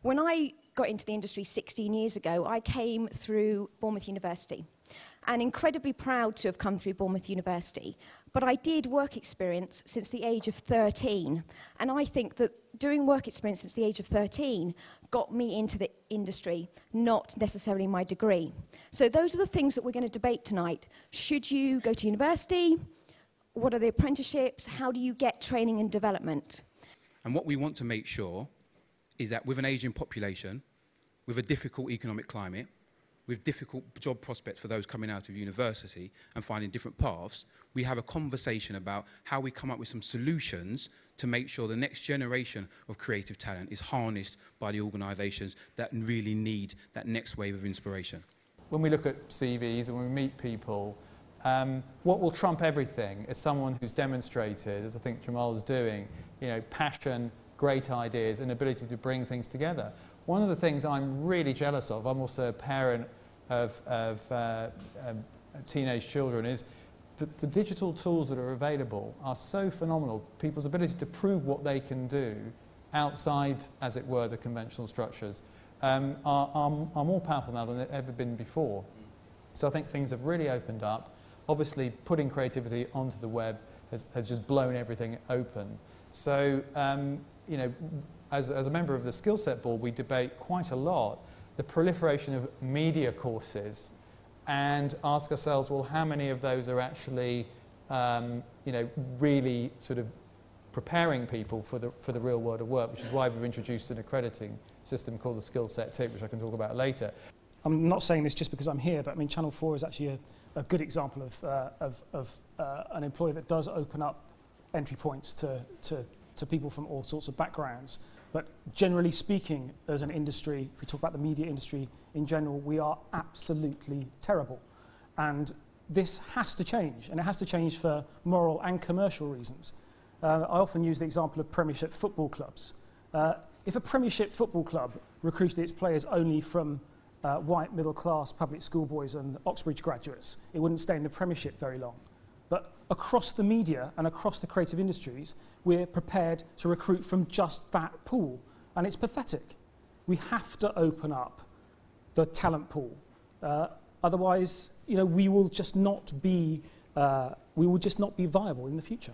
When I got into the industry 16 years ago, I came through Bournemouth University, and incredibly proud to have come through Bournemouth University. But I did work experience since the age of 13, and I think that doing work experience since the age of 13 got me into the industry, not necessarily my degree. So those are the things that we're going to debate tonight. Should you go to university? What are the apprenticeships? How do you get training and development? And what we want to make sure is that with an ageing population, with a difficult economic climate, with difficult job prospects for those coming out of university and finding different paths, we have a conversation about how we come up with some solutions to make sure the next generation of creative talent is harnessed by the organisations that really need that next wave of inspiration. When we look at CVs and when we meet people, what will trump everything is someone who's demonstrated, as I think Jamal is doing, passion, great ideas and ability to bring things together. One of the things I'm really jealous of, I'm also a parent of teenage children, is that the digital tools that are available are so phenomenal. People's ability to prove what they can do outside, as it were, the conventional structures are more powerful now than they've ever been before. So I think things have really opened up. Obviously, putting creativity onto the web has just blown everything open. So, as a member of the Skill Set Board, we debate quite a lot the proliferation of media courses and ask ourselves, well, how many of those are actually, really sort of preparing people for the real world of work, which is why we've introduced an accrediting system called the Skill Set Tip, which I can talk about later. I'm not saying this just because I'm here, but I mean, Channel 4 is actually a good example of an employer that does open up entry points to people from all sorts of backgrounds. But generally speaking, as an industry, if we talk about the media industry in general, we are absolutely terrible. And this has to change, and it has to change for moral and commercial reasons. I often use the example of Premiership football clubs. If a Premiership football club recruited its players only from white, middle-class public school boys and Oxbridge graduates, it wouldn't stay in the Premiership very long. But across the media and across the creative industries, we're prepared to recruit from just that pool. And it's pathetic. We have to open up the talent pool. Otherwise, we will just not be viable in the future.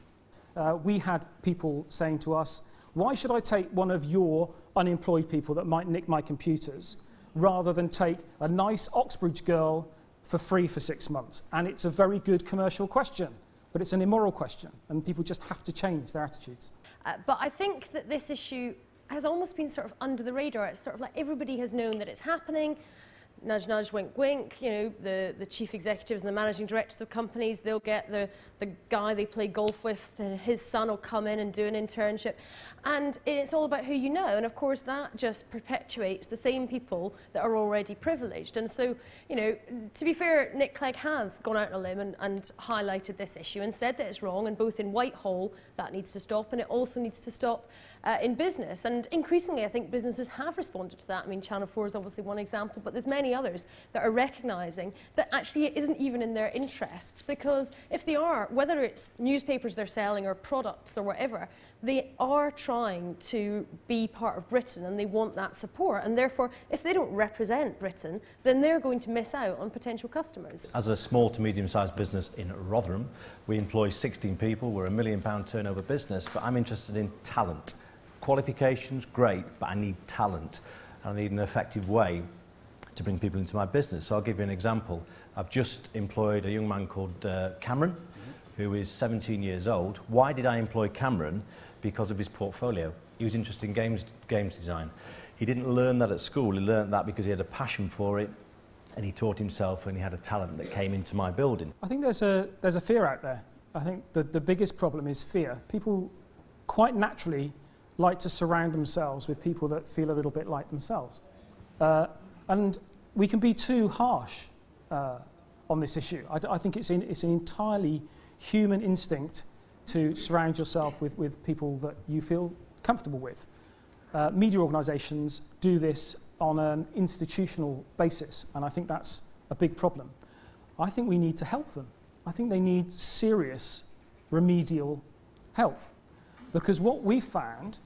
We had people saying to us, why should I take one of your unemployed people that might nick my computers rather than take a nice Oxbridge girl for free for 6 months? And it's a very good commercial question, but it's an immoral question, and people just have to change their attitudes. But I think that this issue has almost been sort of under the radar. It's sort of like everybody has known that it's happening. Nudge, nudge, wink, wink. The chief executives and the managing directors of companies, they'll get the guy they play golf with, and his son will come in and do an internship. And it's all about who you know. And of course, that just perpetuates the same people that are already privileged. And so, to be fair, Nick Clegg has gone out on a limb and highlighted this issue and said that it's wrong. And both in Whitehall, that needs to stop, and it also needs to stop in business. And increasingly, I think businesses have responded to that. I mean, Channel 4 is obviously one example, but there's many others that are recognising that actually it isn't even in their interests, because if they are, whether it's newspapers they're selling or products or whatever, they are trying to be part of Britain and they want that support, and therefore if they don't represent Britain, then they're going to miss out on potential customers. As a small to medium-sized business in Rotherham, we employ 16 people. We're a £1 million turnover business, but I'm interested in talent. Qualifications, great, but I need talent. I need an effective way to bring people into my business. So I'll give you an example. I've just employed a young man called Cameron, who is 17 years old. Why did I employ Cameron? Because of his portfolio. He was interested in games design. He didn't learn that at school. He learned that because he had a passion for it, and he taught himself, and he had a talent that came into my building. I think there's a fear out there. I think the biggest problem is fear. People quite naturally like to surround themselves with people that feel a little bit like themselves. And we can be too harsh on this issue. I think it's an entirely human instinct to surround yourself with people that you feel comfortable with. Media organisations do this on an institutional basis, and I think that's a big problem. I think we need to help them. I think they need serious remedial help, because what we've found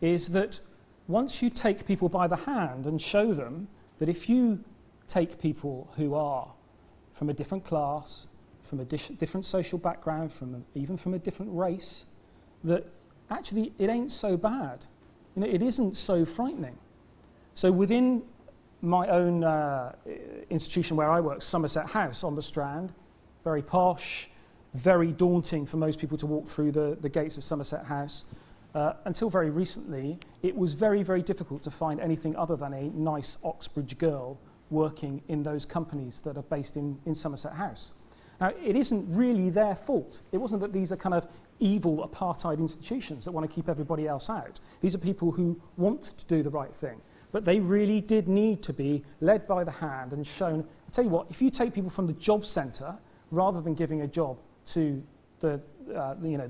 is that once you take people by the hand and show them that if you take people who are from a different class, from a different social background, even from a different race, that actually it ain't so bad. You know, it isn't so frightening. So within my own institution where I work, Somerset House on the Strand, very posh, very daunting for most people to walk through the gates of Somerset House. Until very recently, it was very, very difficult to find anything other than a nice Oxbridge girl working in those companies that are based in Somerset House. Now, it isn't really their fault. It wasn't that these are kind of evil apartheid institutions that want to keep everybody else out. These are people who want to do the right thing. But they really did need to be led by the hand and shown. I'll tell you what, if you take people from the job centre, rather than giving a job to the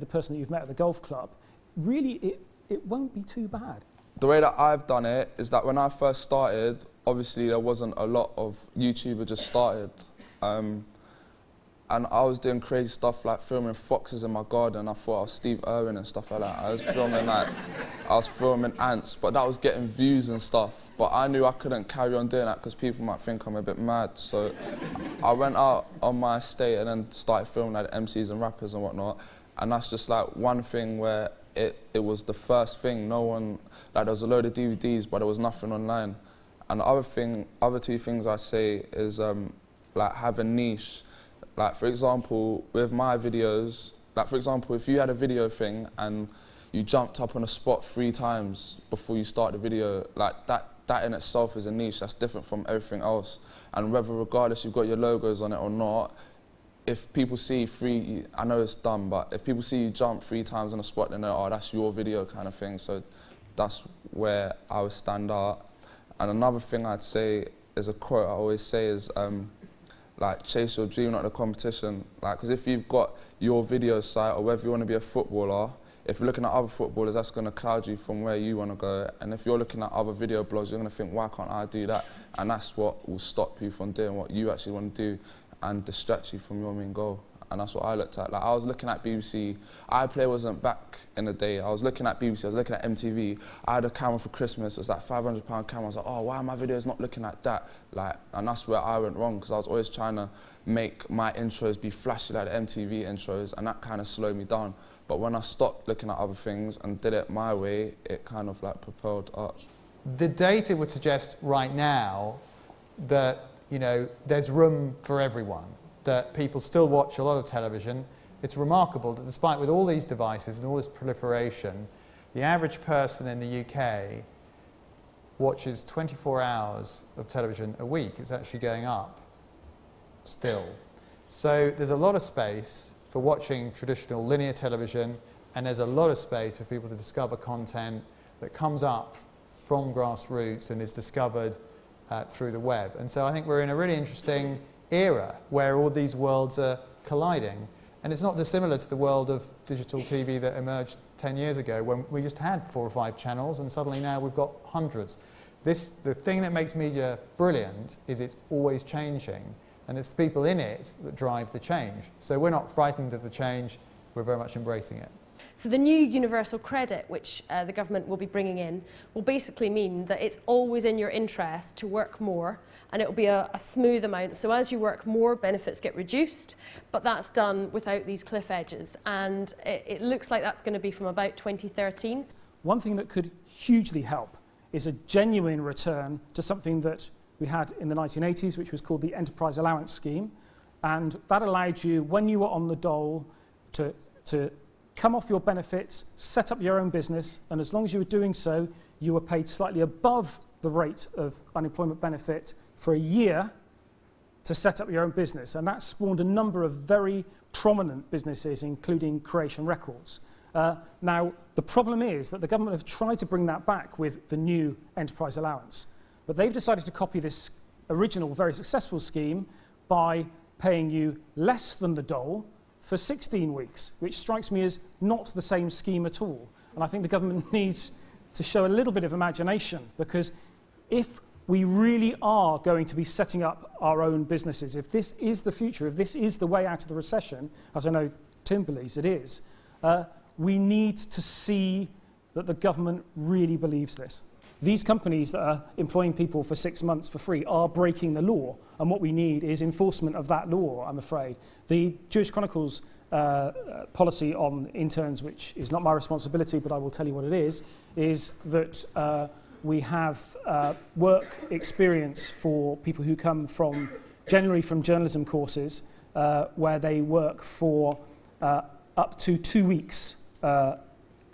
person that you've met at the golf club, really it won't be too bad. The way that I've done it is that when I first started, obviously there wasn't a lot of YouTubers just started. And I was doing crazy stuff like filming foxes in my garden. I thought I was Steve Irwin and stuff like that. I was filming ants, but that was getting views and stuff. But I knew I couldn't carry on doing that because people might think I'm a bit mad. So I went out on my estate and then started filming like MCs and rappers and whatnot. And that's just like one thing where it was the first thing. No one, like there was a load of DVDs, but there was nothing online. And the other two things I say is like have a niche. Like for example, with my videos, like for example, if you had a video thing and you jumped up on a spot 3 times before you start the video, like that in itself is a niche. That's different from everything else. And whether regardless you've got your logos on it or not, if people see I know it's dumb, but if people see you jump 3 times on a spot, then they're, oh, that's your video kind of thing. So that's where I would stand out. And another thing I'd say is a quote I always say is, like, chase your dream, not the competition. Like, because if you've got your video site or whether you want to be a footballer, if you're looking at other footballers, that's going to cloud you from where you want to go. And if you're looking at other video blogs, you're going to think, why can't I do that? And that's what will stop you from doing what you actually want to do and distract you from your main goal. And that's what I looked at. Like, I was looking at BBC. iPlayer wasn't back in the day. I was looking at BBC, I was looking at MTV. I had a camera for Christmas. It was like £500 camera. I was like, oh, why are my videos not looking like that? Like, and that's where I went wrong, because I was always trying to make my intros be flashy like the MTV intros, and that kind of slowed me down. But when I stopped looking at other things and did it my way, it kind of like propelled up. The data would suggest right now that, you know, there's room for everyone, that people still watch a lot of television. It's remarkable that despite with all these devices and all this proliferation, the average person in the UK watches 24 hours of television a week. It's actually going up still. So there's a lot of space for watching traditional linear television, and there's a lot of space for people to discover content that comes up from grassroots and is discovered through the web. And so I think we're in a really interesting era where all these worlds are colliding. And it's not dissimilar to the world of digital TV that emerged 10 years ago when we just had 4 or 5 channels, and suddenly now we've got hundreds. The thing that makes media brilliant is it's always changing, and it's the people in it that drive the change. So we're not frightened of the change, we're very much embracing it. So the new universal credit, which the government will be bringing in, will basically mean that it's always in your interest to work more, and it will be a smooth amount. So as you work more, benefits get reduced, but that's done without these cliff edges. And it looks like that's going to be from about 2013. One thing that could hugely help is a genuine return to something that we had in the 1980s, which was called the Enterprise Allowance Scheme. And that allowed you, when you were on the dole, to come off your benefits, set up your own business, and as long as you were doing so, you were paid slightly above the rate of unemployment benefit for a year to set up your own business. And that spawned a number of very prominent businesses, including Creation Records. Now, the problem is that the government have tried to bring that back with the new Enterprise Allowance, but they've decided to copy this original, very successful scheme by paying you less than the dole for 16 weeks, which strikes me as not the same scheme at all. And I think the government needs to show a little bit of imagination, because if we really are going to be setting up our own businesses, if this is the future, if this is the way out of the recession, as I know Tim believes it is, we need to see that the government really believes this. these companies that are employing people for 6 months for free are breaking the law, and what we need is enforcement of that law, I'm afraid. The Jewish Chronicle's policy on interns, which is not my responsibility, but I will tell you what it is that we have work experience for people who come generally from journalism courses, where they work for up to 2 weeks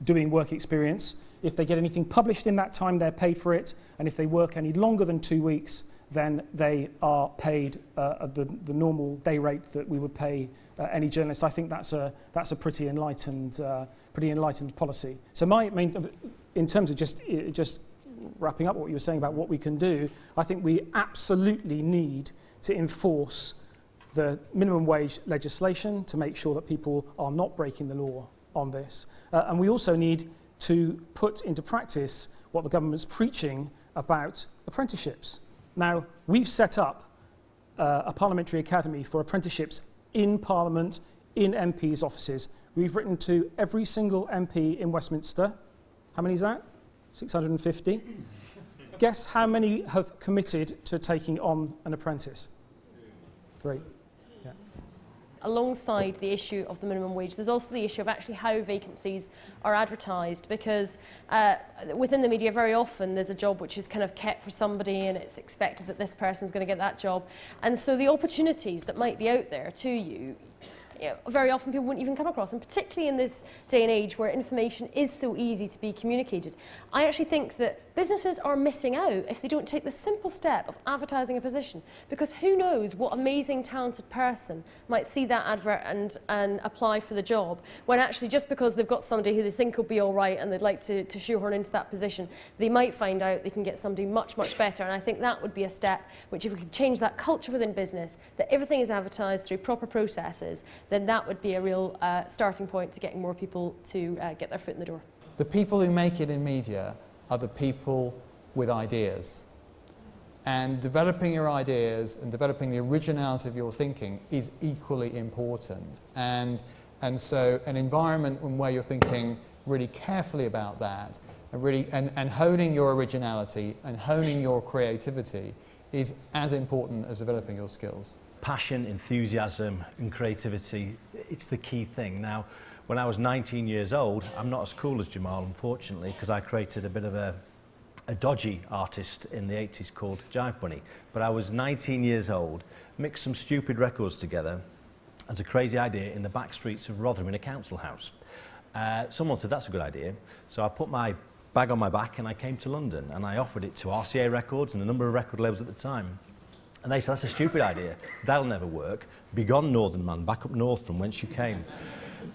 doing work experience. If they get anything published in that time, they're paid for it, and if they work any longer than 2 weeks, then they are paid at the normal day rate that we would pay any journalist. I think that's a pretty enlightened policy. So in terms of just wrapping up what you were saying about what we can do, I think we absolutely need to enforce the minimum wage legislation to make sure that people are not breaking the law on this. And we also need to put into practice what the government's preaching about apprenticeships. Now, we've set up a parliamentary academy for apprenticeships in Parliament, in MPs' offices. We've written to every single MP in Westminster. How many is that? 650. Guess how many have committed to taking on an apprentice? 3. Yeah. Alongside the issue of the minimum wage, there's also the issue of actually how vacancies are advertised, because within the media very often there's a job which is kind of kept for somebody and it's expected that this person's going to get that job, and so the opportunities that might be out there to you, very often people wouldn't even come across, and particularly in this day and age where information is so easy to be communicated. I actually think that businesses are missing out if they don't take the simple step of advertising a position, because who knows what amazing talented person might see that advert and apply for the job, when actually just because they've got somebody who they think will be all right and they'd like to shoehorn into that position, they might find out they can get somebody much, much better. And I think that would be a step which, if we could change that culture within business, that everything is advertised through proper processes, then that would be a real starting point to getting more people to get their foot in the door. The people who make it in media are the people with ideas. And developing your ideas and developing the originality of your thinking is equally important. And so an environment where you're thinking really carefully about that and honing your originality and honing your creativity is as important as developing your skills. Passion, enthusiasm and creativity, it's the key thing. Now, when I was 19 years old, I'm not as cool as Jamal, unfortunately, because I created a bit of a dodgy artist in the 80s called Jive Bunny. But I was 19 years old, mixed some stupid records together as a crazy idea in the back streets of Rotherham in a council house. Someone said, that's a good idea. So I put my bag on my back and I came to London and I offered it to RCA Records and a number of record labels at the time. And they said, that's a stupid idea. That'll never work. Begone, Northern man, back up north from whence you came.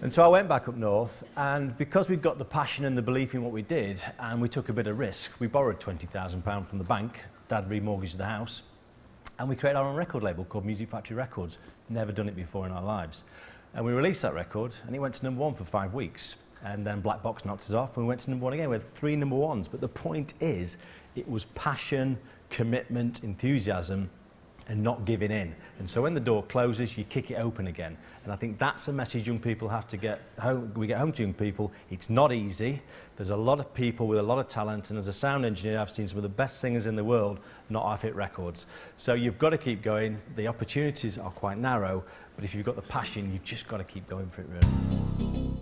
And so I went back up north, and because we'd got the passion and the belief in what we did, and we took a bit of risk, we borrowed £20,000 from the bank, Dad remortgaged the house, and we created our own record label called Music Factory Records. Never done it before in our lives. And we released that record, and it went to #1 for 5 weeks. And then Black Box knocked us off, and we went to #1 again. We had 3 #1s. But the point is, it was passion, commitment, enthusiasm, and not giving in. And so when the door closes, you kick it open again. And I think that's a message young people have to get home. We get home to young people. It's not easy. There's a lot of people with a lot of talent, and as a sound engineer, I've seen some of the best singers in the world not have hit records. So you've got to keep going. The opportunities are quite narrow, but if you've got the passion, you've just got to keep going for it, really.